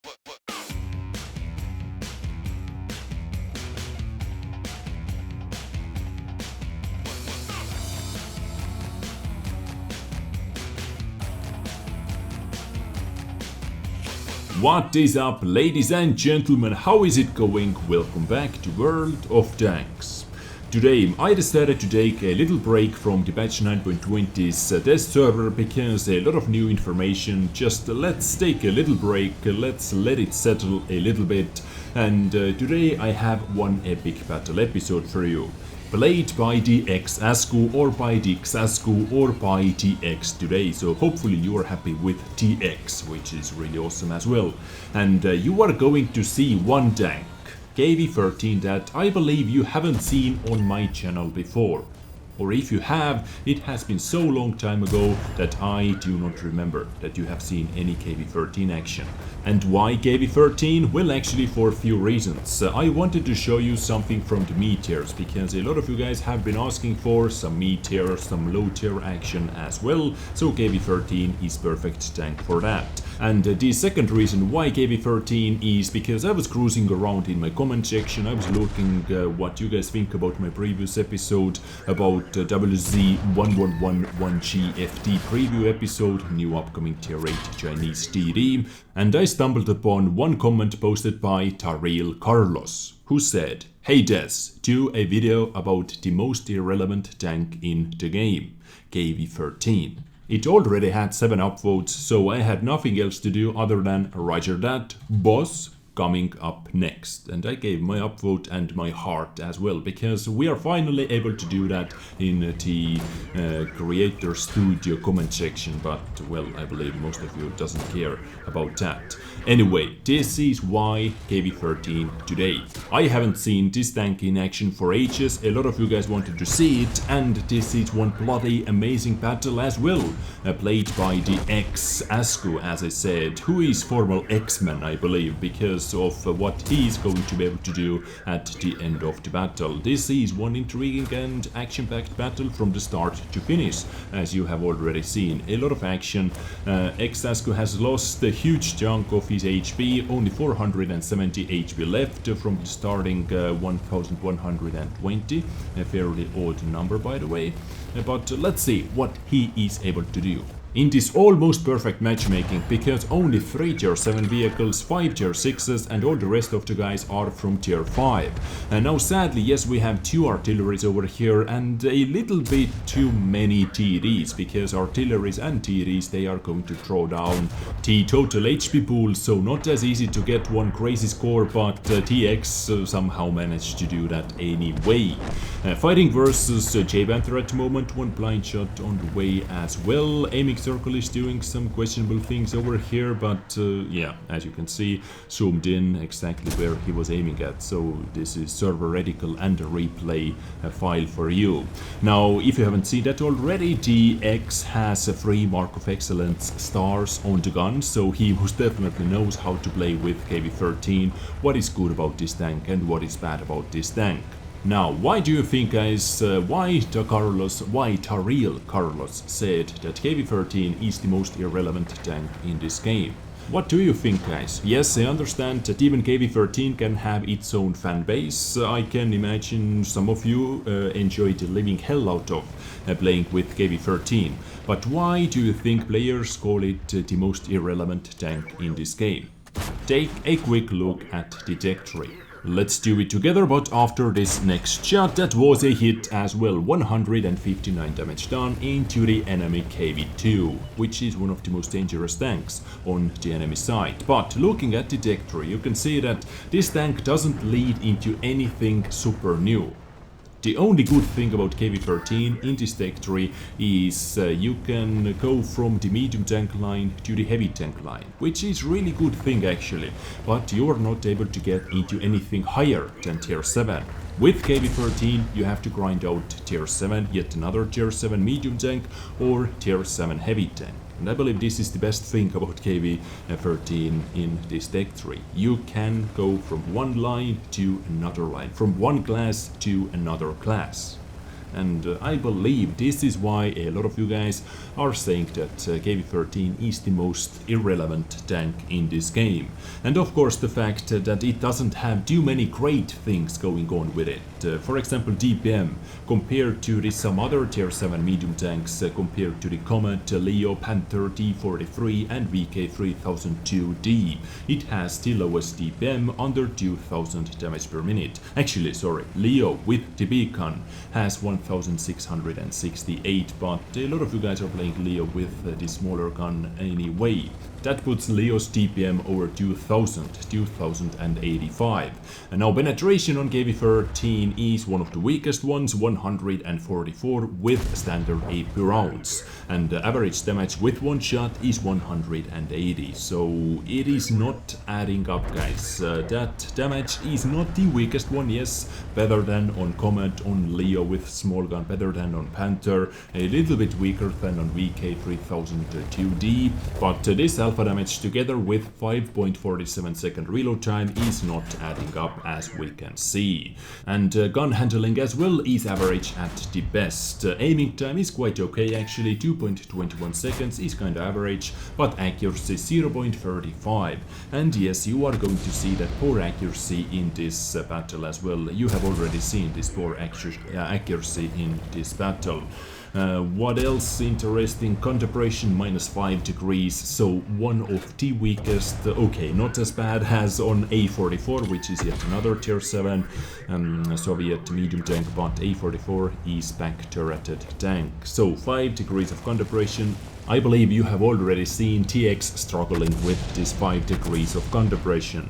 What is up, ladies and gentlemen, how is it going? Welcome back to World of Tanks. Today I decided to take a little break from the patch 9.20's test server because a lot of new information. Just let's take a little break, let's let it settle a little bit, and today I have one epic battle episode for you. Played by the DaRealCarlos or by the TheXacku or by TX today, so hopefully you are happy with TX, which is really awesome as well. And you are going to see one tank, KV-13, that I believe you haven't seen on my channel before. Or if you have, it has been so long time ago that I do not remember that you have seen any KV-13 action. And why KV-13? Well, actually for a few reasons. I wanted to show you something from the mid-tiers, because a lot of you guys have been asking for some mid-tier, some low-tier action as well, so KV-13 is perfect tank for that. And the second reason why KV-13 is because I was cruising around in my comment section, I was looking what you guys think about my previous episode about WZ1111GFT preview episode, new upcoming tier 8 Chinese TD, and I stumbled upon one comment posted by DaRealCarlos, who said, "Hey Des, do a video about the most irrelevant tank in the game, KV-13. It already had 7 upvotes, so I had nothing else to do other than roger that, boss, coming up next." And I gave my upvote and my heart as well, because we are finally able to do that in the Creator Studio comment section, but well, I believe most of you doesn't care about that. Anyway, this is why KV-13 today. I haven't seen this tank in action for ages, a lot of you guys wanted to see it, and this is one bloody amazing battle as well, played by the TheXacku, as I said, who is former X-Men, I believe, because of what he is going to be able to do at the end of the battle. This is one intriguing and action-packed battle from the start to finish, as you have already seen. A lot of action. TheXacku has lost a huge chunk of his HP, only 470 HP left from the starting 1120, a fairly old number by the way, but let's see what he is able to do in this almost perfect matchmaking, because only 3 tier 7 vehicles, 5 tier 6s, and all the rest of the guys are from tier 5. And now sadly, yes, we have 2 artilleries over here and a little bit too many TDs, because artilleries and TDs, they are going to throw down the total HP pool, so not as easy to get one crazy score, but TX somehow managed to do that anyway. Fighting versus J-Panther at the moment, one blind shot on the way as well. Aiming Circle is doing some questionable things over here, but yeah, as you can see, zoomed in exactly where he was aiming at, so this is server reticle and a replay file for you. Now, if you haven't seen that already, the X has 3 Mark of Excellence stars on the gun, so he most definitely knows how to play with KV-13, what is good about this tank and what is bad about this tank. Now, why do you think, guys, why DaRealCarlos said that KV-13 is the most irrelevant tank in this game? What do you think, guys? Yes, I understand that even KV-13 can have its own fan base. I can imagine some of you enjoy the living hell out of playing with KV-13. But why do you think players call it the most irrelevant tank in this game? Take a quick look at the tech tree. Let's do it together, but after this next shot. That was a hit as well, 159 damage done into the enemy KV-2, which is one of the most dangerous tanks on the enemy side. But looking at the tech tree, you can see that this tank doesn't lead into anything super new. The only good thing about KV-13 in this tech tree is you can go from the medium tank line to the heavy tank line, which is really good thing actually, but you are not able to get into anything higher than tier 7. With KV-13 you have to grind out tier 7, yet another tier 7 medium tank or tier 7 heavy tank. And I believe this is the best thing about KV-13 in this tech tree. You can go from one line to another line, from one class to another class. And I believe this is why a lot of you guys are saying that KV-13 is the most irrelevant tank in this game. And of course the fact that it doesn't have too many great things going on with it. For example, DPM compared to some other tier 7 medium tanks, compared to the Comet, Leo, Panther, T43 and VK3002D. It has the lowest DPM, under 2000 damage per minute. Actually, sorry, Leo with the beacon has 1668, but a lot of you guys are playing Leo with the smaller gun anyway. That puts Leo's DPM over 2085. And now penetration on KV-13 is one of the weakest ones, 144 with standard AP rounds. And the average damage with one shot is 180. So it is not adding up, guys. That damage is not the weakest one, yes. Better than on Comet, on Leo with small gun, better than on Panther. A little bit weaker than on VK3002D. But this alpha damage together with 5.47 second reload time is not adding up, as we can see. And gun handling as well is average at the best. Aiming time is quite okay actually, 2.21 seconds is kinda average, but accuracy 0.35. And yes, you are going to see that poor accuracy in this battle as well. You have already seen this poor accuracy in this battle. What else interesting? Contemplation -5 degrees, so one of the weakest. Okay, not as bad as on A44, which is yet another tier 7 Soviet medium tank, but A44 is back turreted tank. So 5 degrees of contemplation. I believe you have already seen TX struggling with this 5 degrees of contemplation.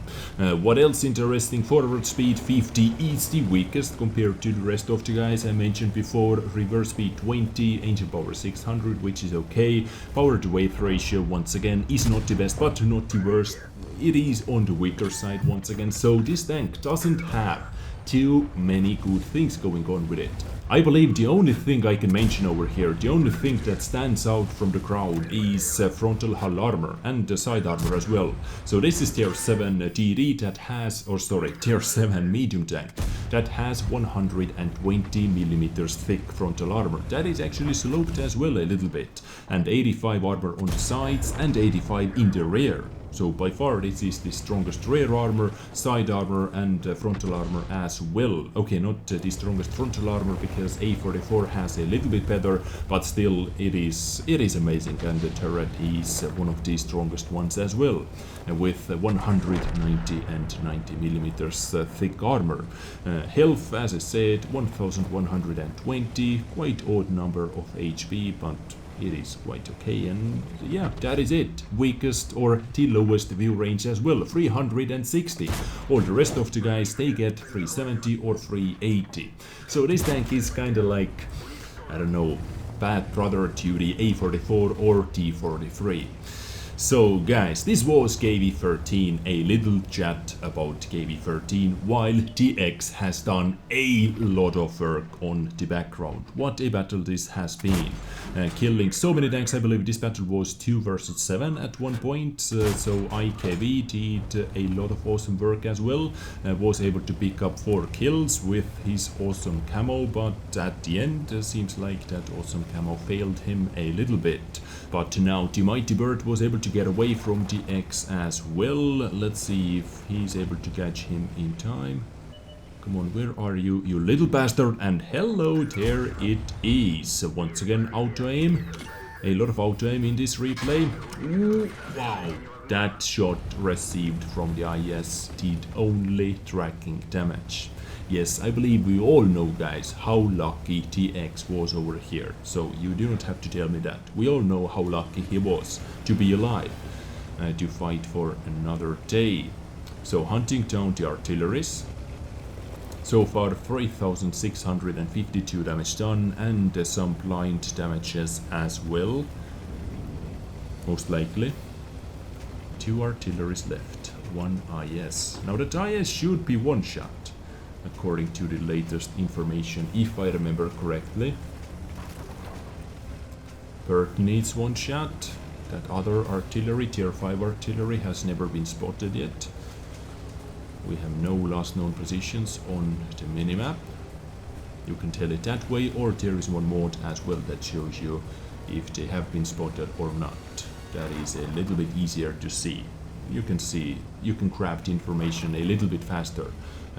What else interesting? Forward speed 50 is the weakest compared to the rest of the guys I mentioned before. Reverse speed 20, engine power 600, which is okay. Power to weight ratio once again is not the best, but not the worst. It is on the weaker side once again, so this tank doesn't have too many good things going on with it. I believe the only thing I can mention over here, the only thing that stands out from the crowd is frontal hull armor and the side armor as well. So this is tier 7 TD that has, or sorry, tier 7 medium tank that has 120 millimeters thick frontal armor. That is actually sloped as well a little bit, and 85 armor on the sides and 85 in the rear. So by far this is the strongest rear armor, side armor and frontal armor as well. Okay, not the strongest frontal armor because A44 has a little bit better, but still it is amazing, and the turret is one of the strongest ones as well, with 190 and 90 millimeters thick armor. Health, as I said, 1120, quite odd number of HP, but it is quite okay, and yeah, that is it. Weakest or the lowest view range as well, 360. All the rest of the guys, they get 370 or 380. So this tank is kinda like, I don't know, bad brother to the A44 or T43. So guys, this was KV-13, a little chat about KV-13, while TX has done a lot of work on the background. What a battle this has been. Killing so many tanks. I believe this battle was 2 versus 7 at one point, so IKV did a lot of awesome work as well. Was able to pick up 4 kills with his awesome camo, but at the end seems like that awesome camo failed him a little bit. But now the Mighty Bird was able to get away from TX as well. Let's see if he's able to catch him in time. Come on, where are you, you little bastard? And hello, there it is. Once again, auto-aim. A lot of auto-aim in this replay. Ooh, wow. That shot received from the IS did only tracking damage. Yes, I believe we all know, guys, how lucky TX was over here. So you do not have to tell me that. We all know how lucky he was to be alive, to fight for another day. So hunting down the artilleries. So far 3652 damage done, and some blind damages as well. Most likely. 2 artilleries left, 1 IS. Now that IS should be one shot, according to the latest information, if I remember correctly. Bird needs 1 shot. That other artillery, tier 5 artillery, has never been spotted yet. We have no last known positions on the minimap. You can tell it that way, or there is one mod as well that shows you if they have been spotted or not. That is a little bit easier to see. You can craft information a little bit faster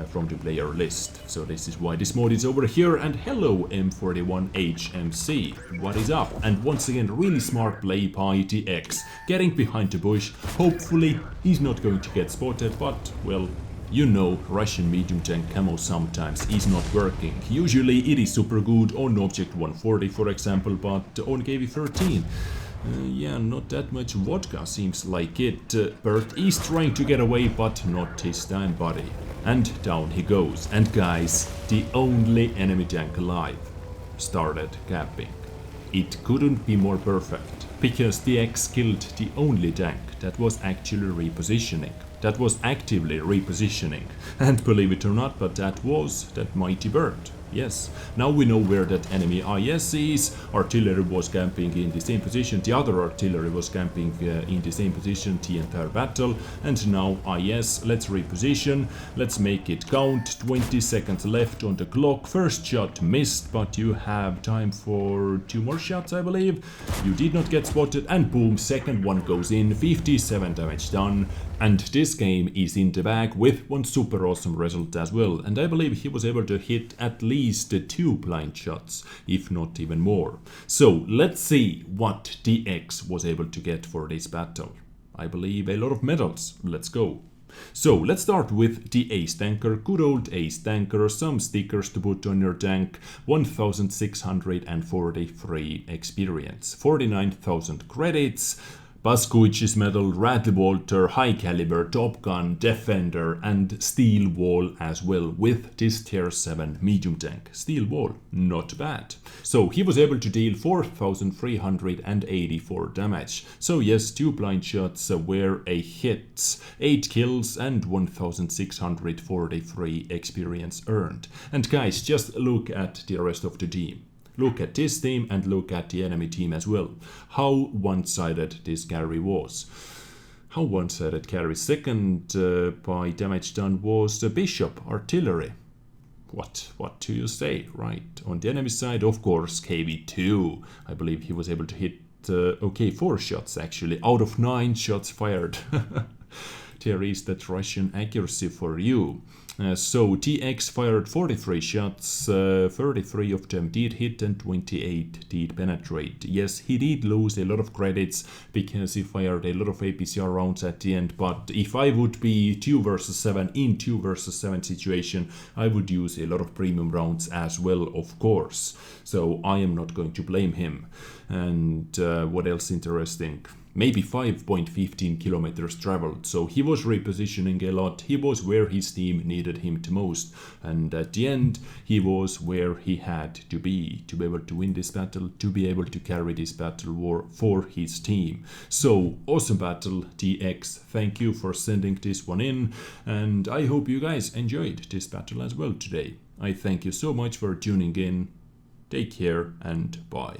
from the player list. So this is why this mod is over here. And hello M41HMC, what is up? And once again, really smart play by TheXacku, getting behind the bush. Hopefully he's not going to get spotted, but well, you know, Russian medium tank camo sometimes is not working. Usually it is super good on Object 140 for example, but on KV-13 yeah, not that much vodka seems like it. Bert is trying to get away, but not this time, buddy. And down he goes. And guys, the only enemy tank alive started capping. It couldn't be more perfect, because TheXacku killed the only tank that was actually repositioning. That was actively repositioning. And believe it or not, but that was that mighty bird. Yes, now we know where that enemy IS is. Artillery was camping in the same position, the other artillery was camping in the same position the entire battle. And now IS, let's reposition, let's make it count. 20 seconds left on the clock. First shot missed, but you have time for 2 more shots, I believe. You did not get spotted, and boom, second one goes in. 57 damage done. And this game is in the bag with one super awesome result as well. And I believe he was able to hit at least 2 blind shots, if not even more. So let's see what TheXacku was able to get for this battle. I believe a lot of medals. Let's go. So let's start with the ace tanker, good old ace tanker, some stickers to put on your tank, 1643 experience, 49,000 credits, Pascuicci's medal, Radley Walter, High Caliber, Top Gun, Defender and Steel Wall as well with this tier 7 medium tank. Steel Wall, not bad. So he was able to deal 4,384 damage. So yes, 2 blind shots were a hit, 8 kills and 1,643 experience earned. And guys, just look at the rest of the team. Look at this team and look at the enemy team as well. How one-sided this carry was. How one-sided carry. Second by damage done was the Bishop Artillery. What do you say, right? On the enemy side, of course, KV-2. I believe he was able to hit, 4 shots actually, out of 9 shots fired. There is that Russian accuracy for you. So TheXacku fired 43 shots, 33 of them did hit and 28 did penetrate. Yes, he did lose a lot of credits because he fired a lot of APCR rounds at the end, but if I would be 2 versus 7 in 2 versus 7 situation, I would use a lot of premium rounds as well, of course. So I am not going to blame him. And what else interesting? Maybe 5.15 kilometers traveled, so he was repositioning a lot. He was where his team needed him the most, and at the end he was where he had to be able to win this battle, to be able to carry this battle war for his team. So awesome battle, TheXacku. Thank you for sending this one in, and I hope you guys enjoyed this battle as well today. I thank you so much for tuning in. Take care and bye.